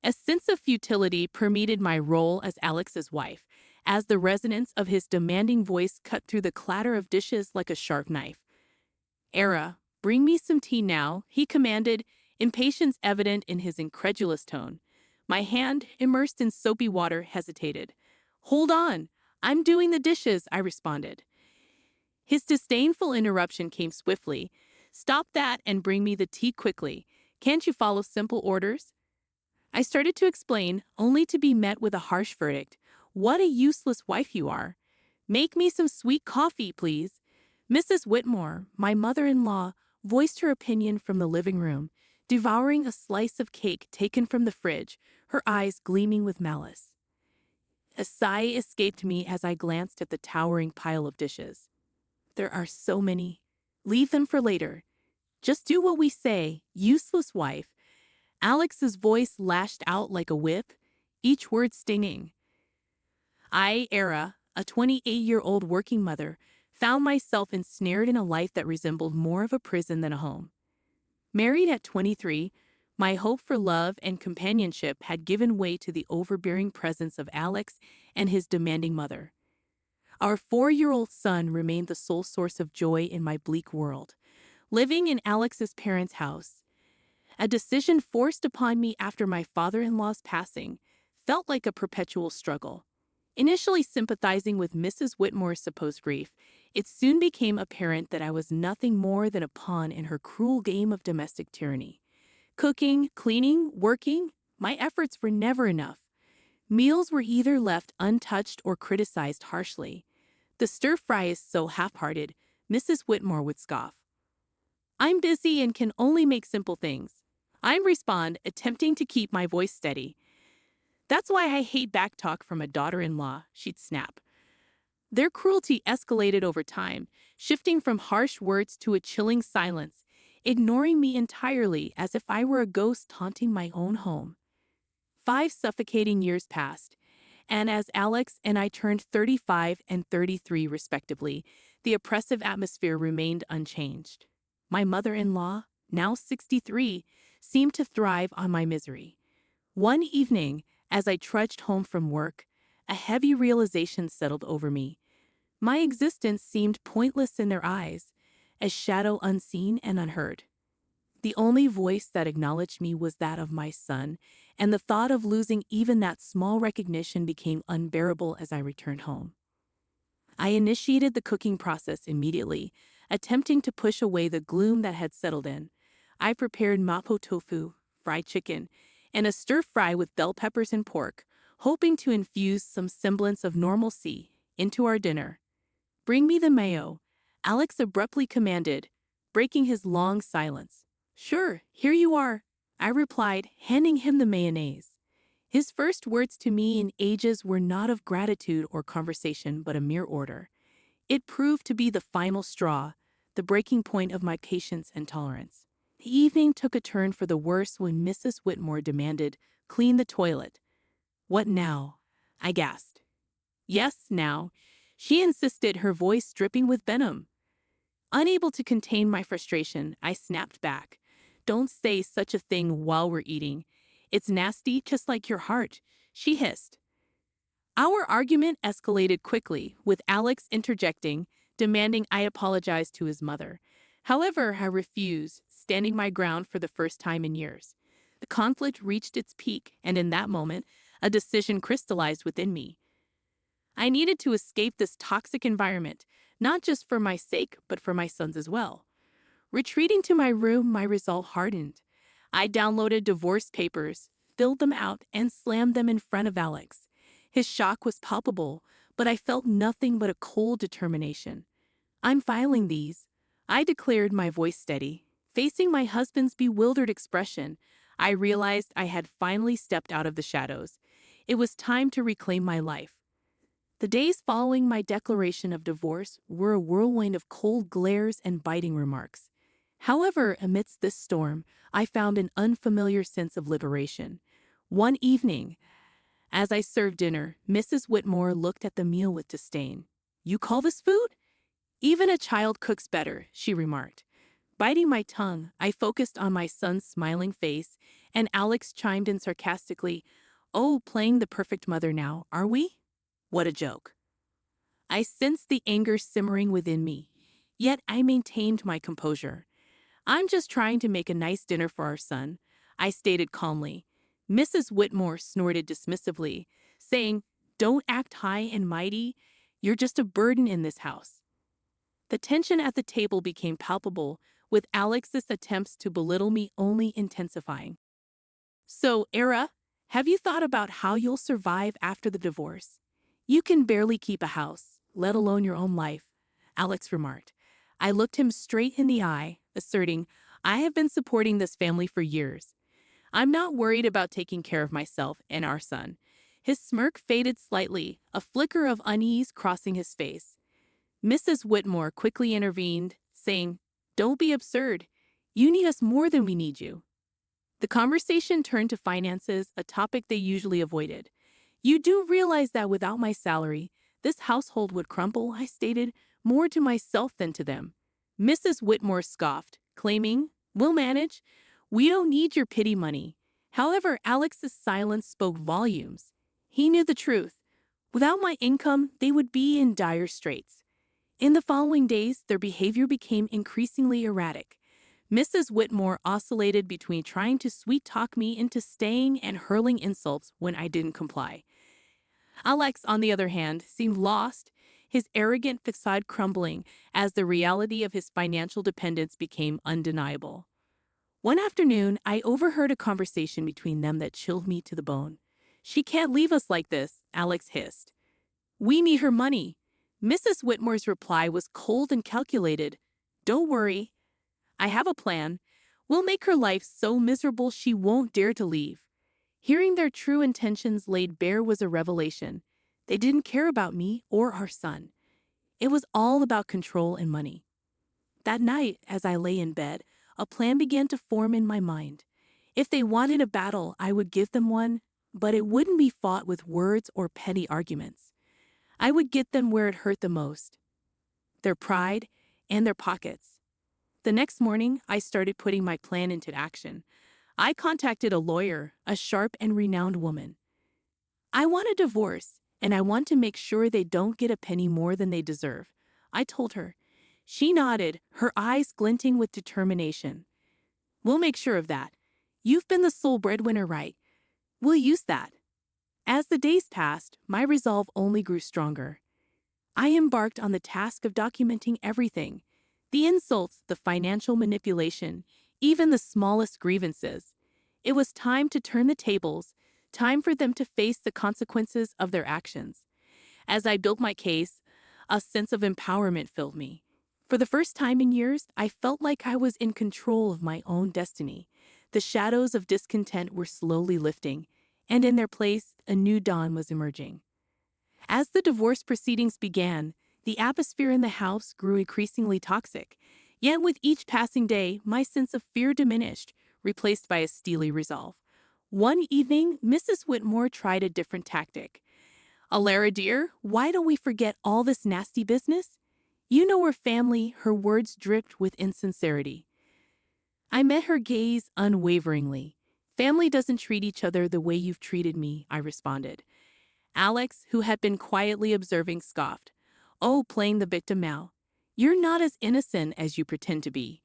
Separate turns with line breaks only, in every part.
A sense of futility permeated my role as Alex's wife, as the resonance of his demanding voice cut through the clatter of dishes like a sharp knife. "Era, bring me some tea now," he commanded, impatience evident in his incredulous tone. My hand, immersed in soapy water, hesitated. "Hold on, I'm doing the dishes," I responded. His disdainful interruption came swiftly. "Stop that and bring me the tea quickly. Can't you follow simple orders?" I started to explain, only to be met with a harsh verdict. "What a useless wife you are. Make me some sweet coffee, please." Mrs. Whitmore, my mother-in-law, voiced her opinion from the living room, devouring a slice of cake taken from the fridge, her eyes gleaming with malice. A sigh escaped me as I glanced at the towering pile of dishes. "There are so many. Leave them for later. Just do what we say, useless wife." Alex's voice lashed out like a whip, each word stinging. I, Era, a 28-year-old working mother, found myself ensnared in a life that resembled more of a prison than a home. Married at 23, my hope for love and companionship had given way to the overbearing presence of Alex and his demanding mother. Our 4-year-old son remained the sole source of joy in my bleak world. Living in Alex's parents' house, a decision forced upon me after my father-in-law's passing, felt like a perpetual struggle. Initially sympathizing with Mrs. Whitmore's supposed grief, it soon became apparent that I was nothing more than a pawn in her cruel game of domestic tyranny. Cooking, cleaning, working, my efforts were never enough. Meals were either left untouched or criticized harshly. "The stir-fry is so half-hearted," Mrs. Whitmore would scoff. "I'm busy and can only make simple things," I'd respond, attempting to keep my voice steady. "That's why I hate backtalk from a daughter-in-law," she'd snap. Their cruelty escalated over time, shifting from harsh words to a chilling silence, ignoring me entirely as if I were a ghost haunting my own home. 5 suffocating years passed, and as Alex and I turned 35 and 33 respectively, the oppressive atmosphere remained unchanged. My mother-in-law, now 63, seemed to thrive on my misery. One evening, as I trudged home from work, a heavy realization settled over me. My existence seemed pointless in their eyes, a shadow unseen and unheard. The only voice that acknowledged me was that of my son, and the thought of losing even that small recognition became unbearable as I returned home. I initiated the cooking process immediately, attempting to push away the gloom that had settled in. I prepared mapo tofu, fried chicken, and a stir-fry with bell peppers and pork, hoping to infuse some semblance of normalcy into our dinner. "Bring me the mayo," Alex abruptly commanded, breaking his long silence. "Sure, here you are," I replied, handing him the mayonnaise. His first words to me in ages were not of gratitude or conversation, but a mere order. It proved to be the final straw, the breaking point of my patience and tolerance. The evening took a turn for the worse when Mrs. Whitmore demanded, "Clean the toilet." "What now?" I gasped. "Yes, now," she insisted, her voice dripping with venom. Unable to contain my frustration, I snapped back. "Don't say such a thing while we're eating. It's nasty, just like your heart," she hissed. Our argument escalated quickly, with Alex interjecting, demanding I apologize to his mother. However, I refused, standing my ground for the first time in years. The conflict reached its peak, and in that moment, a decision crystallized within me. I needed to escape this toxic environment, not just for my sake, but for my son's as well. Retreating to my room, my resolve hardened. I downloaded divorce papers, filled them out, and slammed them in front of Alex. His shock was palpable, but I felt nothing but a cold determination. "I'm filing these," I declared, my voice steady. Facing my husband's bewildered expression, I realized I had finally stepped out of the shadows. It was time to reclaim my life. The days following my declaration of divorce were a whirlwind of cold glares and biting remarks. However, amidst this storm, I found an unfamiliar sense of liberation. One evening, as I served dinner, Mrs. Whitmore looked at the meal with disdain. "You call this food? Even a child cooks better," she remarked. Biting my tongue, I focused on my son's smiling face And Alex chimed in sarcastically, "Oh, playing the perfect mother now, are we? What a joke." I sensed the anger simmering within me, yet I maintained my composure. "I'm just trying to make a nice dinner for our son," I stated calmly. Mrs. Whitmore snorted dismissively, saying, "Don't act high and mighty. You're just a burden in this house." The tension at the table became palpable, with Alex's attempts to belittle me only intensifying. "So, Era, have you thought about how you'll survive after the divorce? You can barely keep a house, let alone your own life," Alex remarked. I looked him straight in the eye, asserting, "I have been supporting this family for years. I'm not worried about taking care of myself and our son." His smirk faded slightly, a flicker of unease crossing his face. Mrs. Whitmore quickly intervened, saying, "Don't be absurd. You need us more than we need you." The conversation turned to finances, a topic they usually avoided. "You do realize that without my salary, this household would crumble," I stated, more to myself than to them. Mrs. Whitmore scoffed, claiming, "We'll manage. We don't need your pity money." However, Alex's silence spoke volumes. He knew the truth. Without my income, they would be in dire straits. In the following days, their behavior became increasingly erratic. Mrs. Whitmore oscillated between trying to sweet-talk me into staying and hurling insults when I didn't comply. Alex, on the other hand, seemed lost, his arrogant facade crumbling as the reality of his financial dependence became undeniable. One afternoon, I overheard a conversation between them that chilled me to the bone. "She can't leave us like this," Alex hissed. "We need her money." Mrs. Whitmore's reply was cold and calculated. "Don't worry. I have a plan. We'll make her life so miserable she won't dare to leave." Hearing their true intentions laid bare was a revelation. They didn't care about me or our son. It was all about control and money. That night, as I lay in bed, a plan began to form in my mind. If they wanted a battle, I would give them one, but it wouldn't be fought with words or petty arguments. I would get them where it hurt the most: their pride and their pockets. The next morning, I started putting my plan into action. I contacted a lawyer, a sharp and renowned woman. "I want a divorce, and I want to make sure they don't get a penny more than they deserve," I told her. She nodded, her eyes glinting with determination. "We'll make sure of that. You've been the sole breadwinner, right? We'll use that." As the days passed, my resolve only grew stronger. I embarked on the task of documenting everything: the insults, the financial manipulation, even the smallest grievances. It was time to turn the tables, time for them to face the consequences of their actions. As I built my case, a sense of empowerment filled me. For the first time in years, I felt like I was in control of my own destiny. The shadows of discontent were slowly lifting, and in their place, a new dawn was emerging. As the divorce proceedings began, the atmosphere in the house grew increasingly toxic. Yet with each passing day, my sense of fear diminished, replaced by a steely resolve. One evening, Mrs. Whitmore tried a different tactic. "Alara, dear, why don't we forget all this nasty business?" You know we're family, her words dripped with insincerity. I met her gaze unwaveringly. "Family doesn't treat each other the way you've treated me," I responded. Alex, who had been quietly observing, scoffed. "Oh, playing the victim now. You're not as innocent as you pretend to be."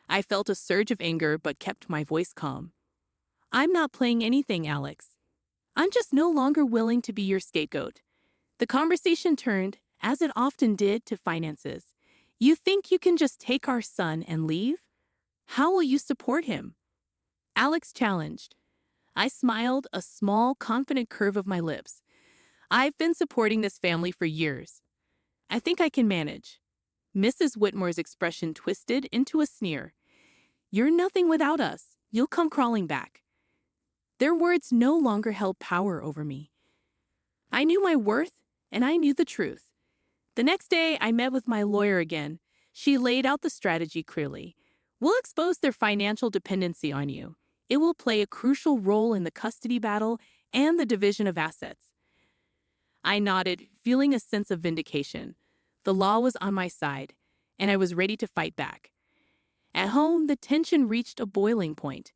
I felt a surge of anger but kept my voice calm. "I'm not playing anything, Alex. I'm just no longer willing to be your scapegoat." The conversation turned, as it often did, to finances. "You think you can just take our son and leave? How will you support him?" Alex challenged. I smiled, a small, confident curve of my lips. "I've been supporting this family for years. I think I can manage." Mrs. Whitmore's expression twisted into a sneer. "You're nothing without us. You'll come crawling back." Their words no longer held power over me. I knew my worth, and I knew the truth. The next day, I met with my lawyer again. She laid out the strategy clearly. "We'll expose their financial dependency on you. It will play a crucial role in the custody battle and the division of assets." I nodded, feeling a sense of vindication. The law was on my side, and I was ready to fight back. At home, the tension reached a boiling point.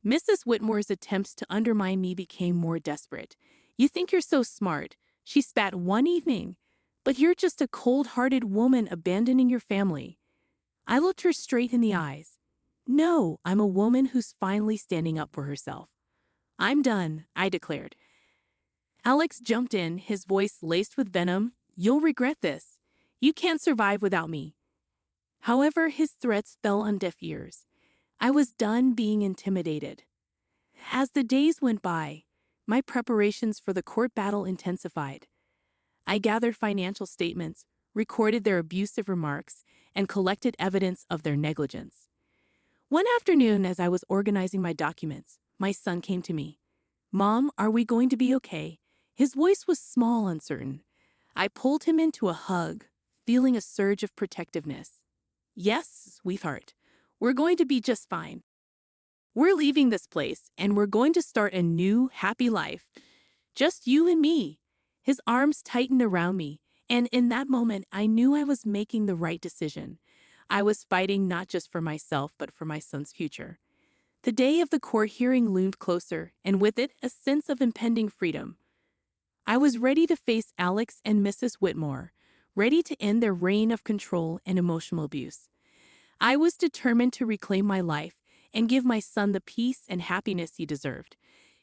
Mrs. Whitmore's attempts to undermine me became more desperate. "You think you're so smart," she spat one evening, "but you're just a cold-hearted woman abandoning your family." I looked her straight in the eyes. "No, I'm a woman who's finally standing up for herself." "I'm done," I declared. Alex jumped in, his voice laced with venom. "You'll regret this. You can't survive without me." However, his threats fell on deaf ears. I was done being intimidated. As the days went by, my preparations for the court battle intensified. I gathered financial statements, recorded their abusive remarks, and collected evidence of their negligence. One afternoon, as I was organizing my documents, my son came to me. "Mom, are we going to be okay?" His voice was small, uncertain. I pulled him into a hug, feeling a surge of protectiveness. "Yes, sweetheart, we're going to be just fine. We're leaving this place, and we're going to start a new, happy life. Just you and me." His arms tightened around me, and in that moment, I knew I was making the right decision. I was fighting not just for myself, but for my son's future. The day of the court hearing loomed closer, and with it, a sense of impending freedom. I was ready to face Alex and Mrs. Whitmore, ready to end their reign of control and emotional abuse. I was determined to reclaim my life and give my son the peace and happiness he deserved.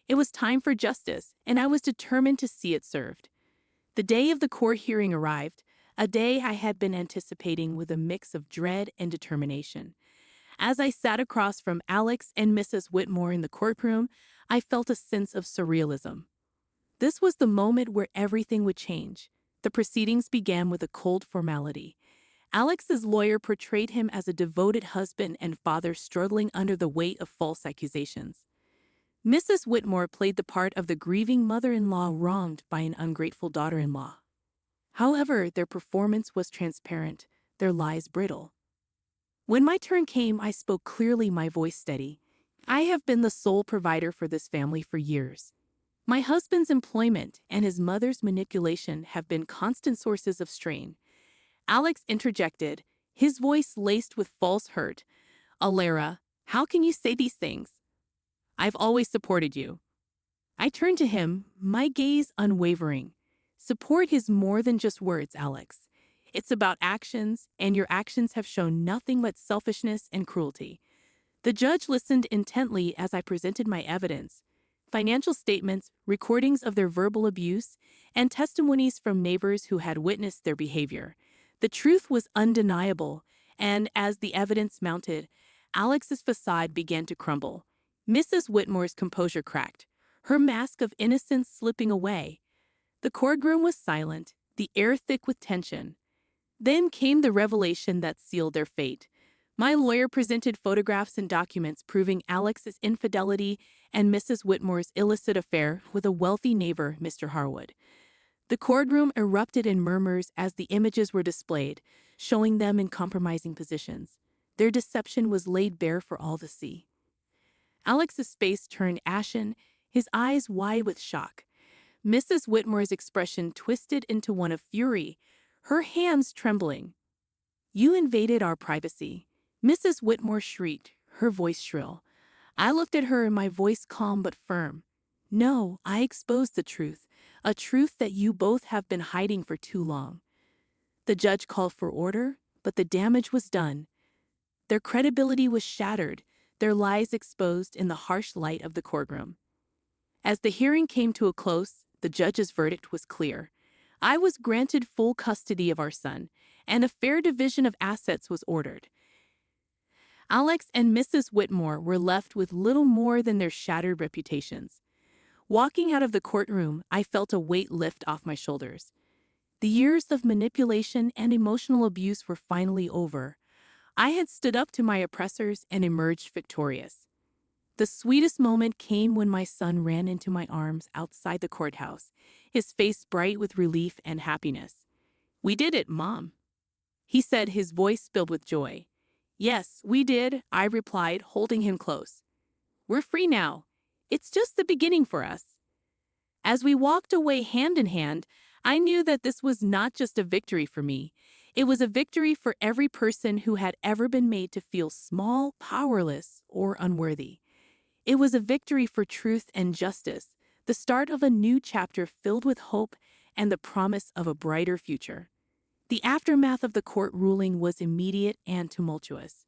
It was time for justice, and I was determined to see it served. The day of the court hearing arrived, a day I had been anticipating with a mix of dread and determination. As I sat across from Alex and Mrs. Whitmore in the courtroom, I felt a sense of surrealism. This was the moment where everything would change. The proceedings began with a cold formality. Alex's lawyer portrayed him as a devoted husband and father struggling under the weight of false accusations. Mrs. Whitmore played the part of the grieving mother-in-law wronged by an ungrateful daughter-in-law. However, their performance was transparent, their lies brittle. When my turn came, I spoke clearly, my voice steady. "I have been the sole provider for this family for years. My husband's employment and his mother's manipulation have been constant sources of strain." Alex interjected, his voice laced with false hurt. "Alara, how can you say these things? I've always supported you." I turned to him, my gaze unwavering. "Support is more than just words, Alex. It's about actions, and your actions have shown nothing but selfishness and cruelty." The judge listened intently as I presented my evidence. Financial statements, recordings of their verbal abuse, and testimonies from neighbors who had witnessed their behavior. The truth was undeniable, and as the evidence mounted, Alex's facade began to crumble. Mrs. Whitmore's composure cracked, her mask of innocence slipping away. The courtroom was silent, the air thick with tension. Then came the revelation that sealed their fate. My lawyer presented photographs and documents proving Alex's infidelity and Mrs. Whitmore's illicit affair with a wealthy neighbor, Mr. Harwood. The courtroom erupted in murmurs as the images were displayed, showing them in compromising positions. Their deception was laid bare for all to see. Alex's face turned ashen, his eyes wide with shock. Mrs. Whitmore's expression twisted into one of fury, her hands trembling. "You invaded our privacy." Mrs. Whitmore shrieked, her voice shrill. I looked at her, my voice calm but firm. "No, I exposed the truth, a truth that you both have been hiding for too long." The judge called for order, but the damage was done. Their credibility was shattered, their lies exposed in the harsh light of the courtroom. As the hearing came to a close, the judge's verdict was clear. I was granted full custody of our son, and a fair division of assets was ordered. Alex and Mrs. Whitmore were left with little more than their shattered reputations. Walking out of the courtroom, I felt a weight lift off my shoulders. The years of manipulation and emotional abuse were finally over. I had stood up to my oppressors and emerged victorious. The sweetest moment came when my son ran into my arms outside the courthouse, his face bright with relief and happiness. "We did it, Mom," he said, his voice filled with joy. "Yes, we did," I replied, holding him close. "We're free now. It's just the beginning for us." As we walked away hand in hand, I knew that this was not just a victory for me. It was a victory for every person who had ever been made to feel small, powerless, or unworthy. It was a victory for truth and justice, the start of a new chapter filled with hope and the promise of a brighter future. The aftermath of the court ruling was immediate and tumultuous.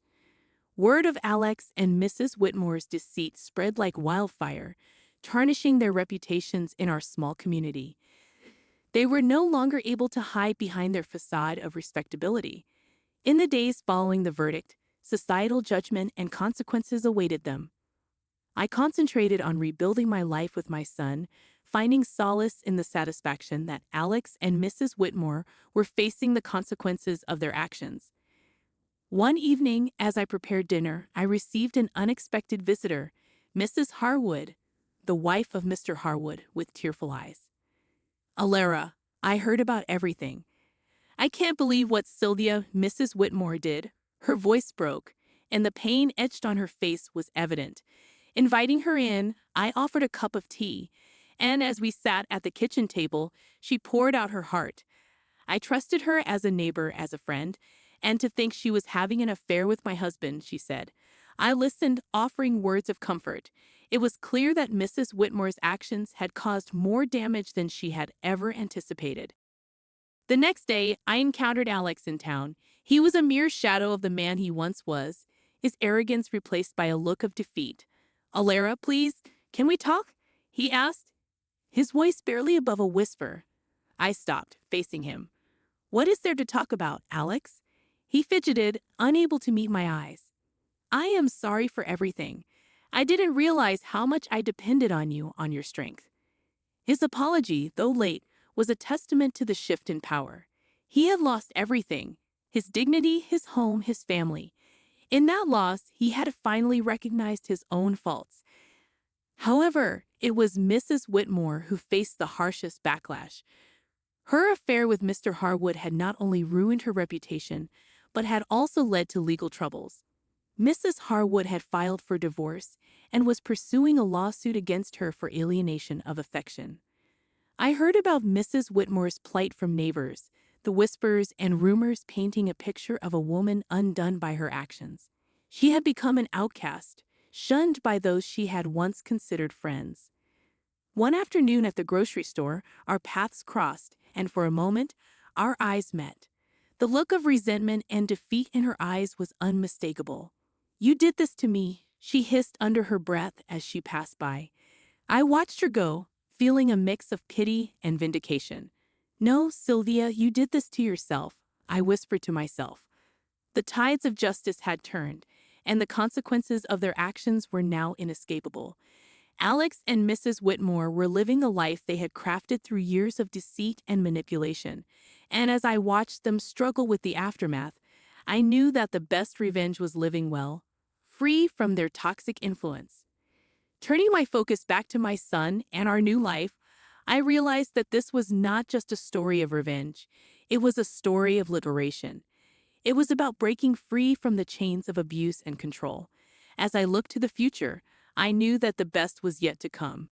Word of Alex and Mrs. Whitmore's deceit spread like wildfire, tarnishing their reputations in our small community. They were no longer able to hide behind their facade of respectability. In the days following the verdict, societal judgment and consequences awaited them. I concentrated on rebuilding my life with my son, finding solace in the satisfaction that Alex and Mrs. Whitmore were facing the consequences of their actions. One evening, as I prepared dinner, I received an unexpected visitor, Mrs. Harwood, the wife of Mr. Harwood, with tearful eyes. "Alara, I heard about everything. I can't believe what Sylvia, Mrs. Whitmore, did." Her voice broke, and the pain etched on her face was evident. Inviting her in, I offered a cup of tea, and as we sat at the kitchen table, she poured out her heart. I trusted her as a neighbor, as a friend, and to think she was having an affair with my husband, she said. I listened, offering words of comfort. It was clear that Mrs. Whitmore's actions had caused more damage than she had ever anticipated. The next day, I encountered Alex in town. He was a mere shadow of the man he once was, his arrogance replaced by a look of defeat. "Alara, please, can we talk?" he asked, his voice barely above a whisper. I stopped, facing him. "What is there to talk about, Alex?" He fidgeted, unable to meet my eyes. "I am sorry for everything. I didn't realize how much I depended on you, on your strength." His apology, though late, was a testament to the shift in power. He had lost everything: his dignity, his home, his family. In that loss, he had finally recognized his own faults. However, it was Mrs. Whitmore who faced the harshest backlash. Her affair with Mr. Harwood had not only ruined her reputation, but had also led to legal troubles. Mrs. Harwood had filed for divorce and was pursuing a lawsuit against her for alienation of affection. I heard about Mrs. Whitmore's plight from neighbors, the whispers and rumors painting a picture of a woman undone by her actions. She had become an outcast, shunned by those she had once considered friends. One afternoon at the grocery store, our paths crossed, and for a moment, our eyes met. The look of resentment and defeat in her eyes was unmistakable. "You did this to me," she hissed under her breath as she passed by. I watched her go, feeling a mix of pity and vindication. "No, Sylvia, you did this to yourself," I whispered to myself. The tides of justice had turned, and the consequences of their actions were now inescapable. Alex and Mrs. Whitmore were living the life they had crafted through years of deceit and manipulation, and as I watched them struggle with the aftermath, I knew that the best revenge was living well, free from their toxic influence. Turning my focus back to my son and our new life, I realized that this was not just a story of revenge. It was a story of liberation. It was about breaking free from the chains of abuse and control. As I looked to the future, I knew that the best was yet to come.